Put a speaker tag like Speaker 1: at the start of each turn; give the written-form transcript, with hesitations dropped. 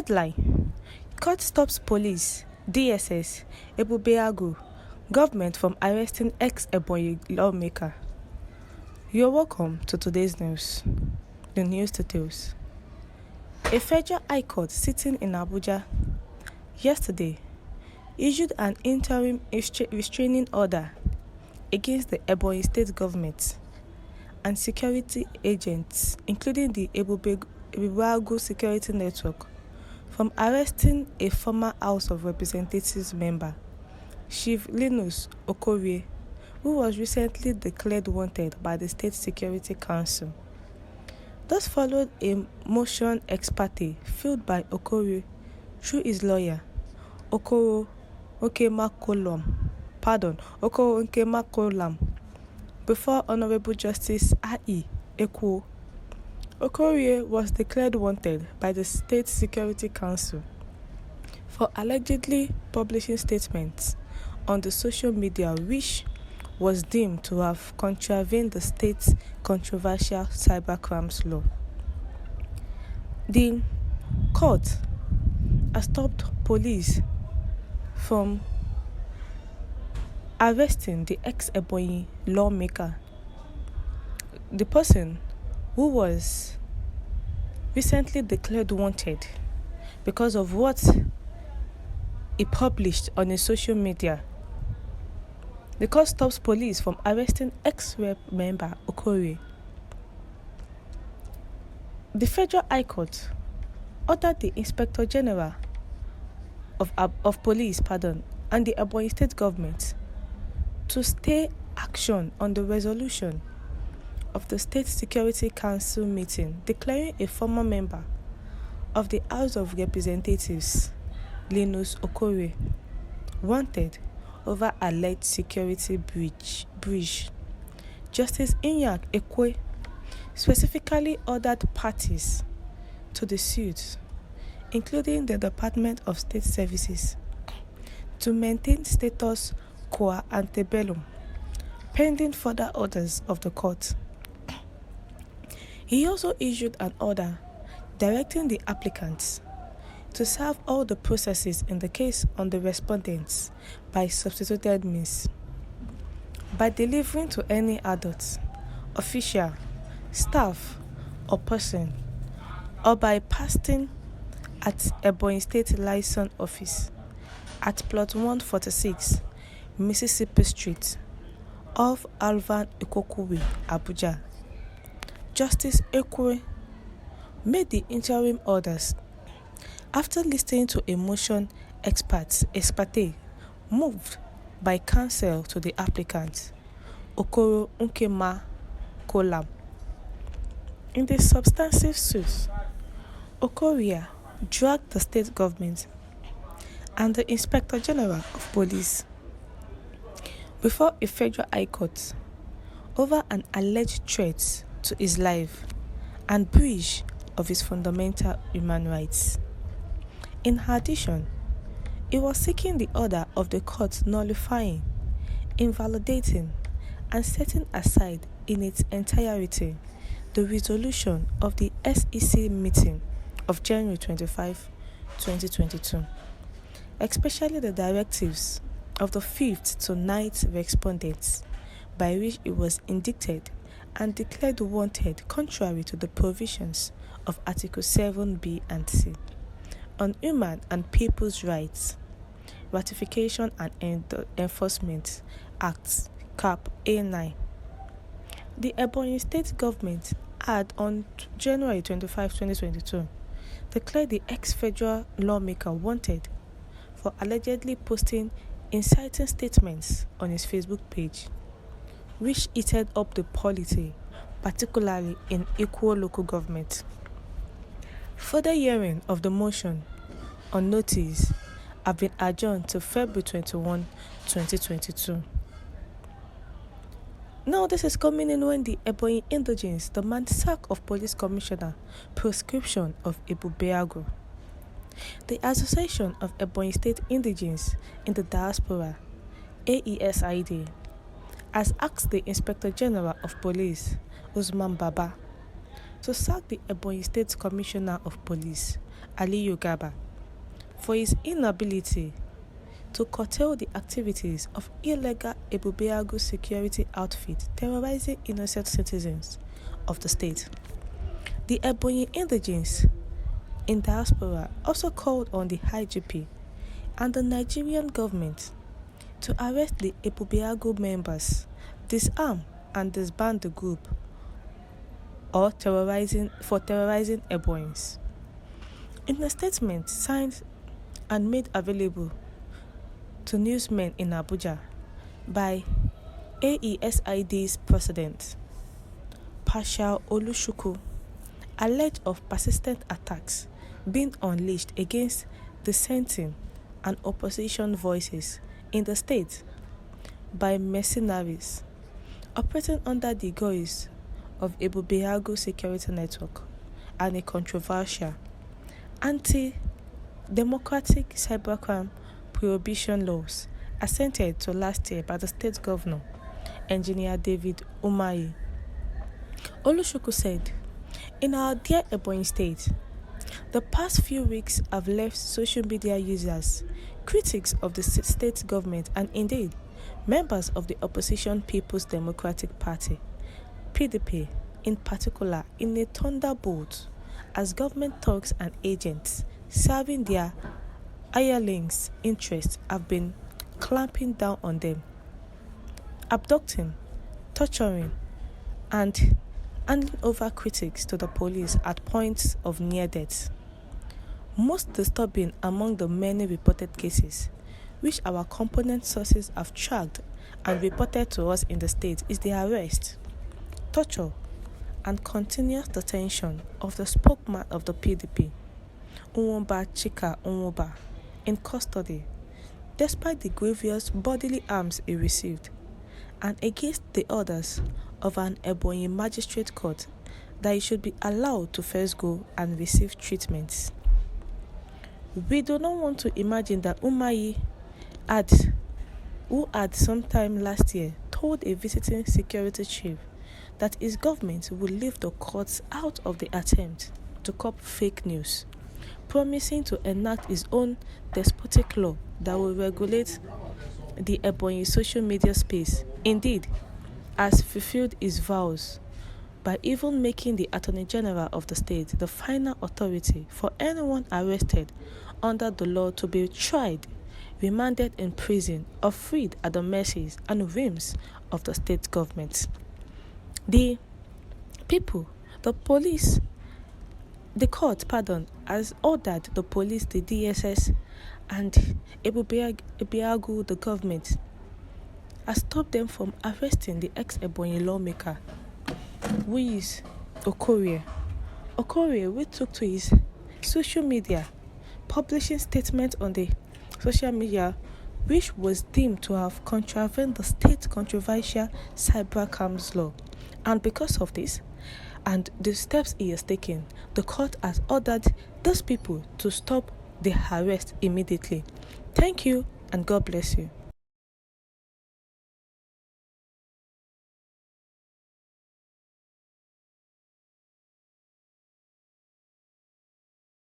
Speaker 1: Headline: Court stops police, DSS, Ebubeagwu, government from arresting ex-Ebonyi lawmaker. You're welcome to today's news. The news details. A federal high court sitting in Abuja yesterday issued an interim restraining order against the Ebonyi state government and security agents, including the Ebubeagwu security network, from arresting a former House of Representatives member, Chief Linus Okorie, who was recently declared wanted by the State Security Council. This followed a motion ex parte filed by Okorie through his lawyer, Okoro Nkemakolam, before Honorable Justice A.E. Ekwo. Okorie was declared wanted by the State Security Council for allegedly publishing statements on the social media which was deemed to have contravened the state's controversial cybercrimes law. The court has stopped police from arresting the ex-Ebonyi lawmaker, the person who was recently declared wanted because of what he published on his social media. The court stops police from arresting ex-rep member Okorie. The Federal High Court ordered the Inspector General of Police and the Ebonyi State Government to stay action on the resolution of the State Security Council meeting declaring a former member of the House of Representatives, Linus Okorie, wanted over alleged security breach. Justice Inyak Ekwe specifically ordered parties to the suit, including the Department of State Services, to maintain status quo ante bellum, pending further orders of the court. He also issued an order directing the applicants to serve all the processes in the case on the respondents by substituted means, by delivering to any adult, official, staff, or person, or by posting at Ebonyi State Liaison Office at Plot 146, Mississippi Street, off Alvan Ikokuwe, Abuja. Justice Ekwe made the interim orders after listening to a motion ex parte moved by counsel to the applicant, Okoro Nkemakolam. In the substantive suit, Okorie dragged the state government and the Inspector General of Police before a federal high court over an alleged threat to his life and breach of his fundamental human rights. In addition, he was seeking the order of the court nullifying, invalidating, and setting aside in its entirety the resolution of the SEC meeting of January 25, 2022, especially the directives of the 5th to 9th respondents, by which it was indicted and declared wanted contrary to the provisions of Article 7B and C on Human and People's Rights, Ratification and Enforcement Act, Cap A9. The Ebonyi State Government had, on January 25, 2022, declared the ex-federal lawmaker wanted for allegedly posting inciting statements on his Facebook page, which heated up the polity, particularly in Equal local government. Further hearing of the motion on notice have been adjourned to February 21, 2022. Now this is coming in when the Ebonyi Indigenes demand sack of Police Commissioner, proscription of Ebubeagwu. The Association of Ebonyi State Indigenes in the Diaspora, AESID, has asked the Inspector General of Police, Usman Baba, to sack the Ebonyi State Commissioner of Police, Aliyu Garba, for his inability to curtail the activities of illegal Ebubeagụ security outfit terrorizing innocent citizens of the state. The Ebonyi indigenes in diaspora also called on the IGP and the Nigerian government to arrest the Ebubeagụ members, disarm and disband the group or terrorizing Ebonyis. In a statement signed and made available to newsmen in Abuja by AESID's president, Pasha Olushukwu, alleged of persistent attacks being unleashed against dissenting and opposition voices in the state by mercenaries operating under the guise of Ebubeagụ Security Network and a controversial anti-democratic cybercrime prohibition laws assented to last year by the state governor, Engineer David Umahi. Olushukwu said, "In our dear Ebonyi State, the past few weeks have left social media users, critics of the state government, and indeed members of the opposition People's Democratic Party, PDP in particular, in a thunderbolt as government thugs and agents serving their hirelings' interests have been clamping down on them, abducting, torturing, and handing over critics to the police at points of near death. Most disturbing among the many reported cases, which our component sources have tracked and reported to us in the state, is the arrest, torture, and continuous detention of the spokesman of the PDP, Nwomba Chika Nwomba, in custody, despite the grievous bodily harms he received, and against the orders of an Ebonyi magistrate court that he should be allowed to first go and receive treatments. We do not want to imagine that Umahi who had sometime last year told a visiting security chief that his government would leave the courts out of the attempt to curb fake news, promising to enact his own despotic law that will regulate the Ebonyi social media space, indeed has fulfilled his vows by even making the Attorney General of the state the final authority for anyone arrested under the law to be tried, remanded in prison, or freed at the mercies and whims of the state government. The court has ordered the police, the DSS, and Ebubeagụ, the government, has stopped them from arresting the ex-Ebonyi lawmaker, who is Okorie. Okorie, who took to his social media, publishing statements on the social media which was deemed to have contravened the state's controversial cybercrimes law. And because of this, and the steps he has taken, the court has ordered those people to stop the arrest immediately. Thank you, and God bless you.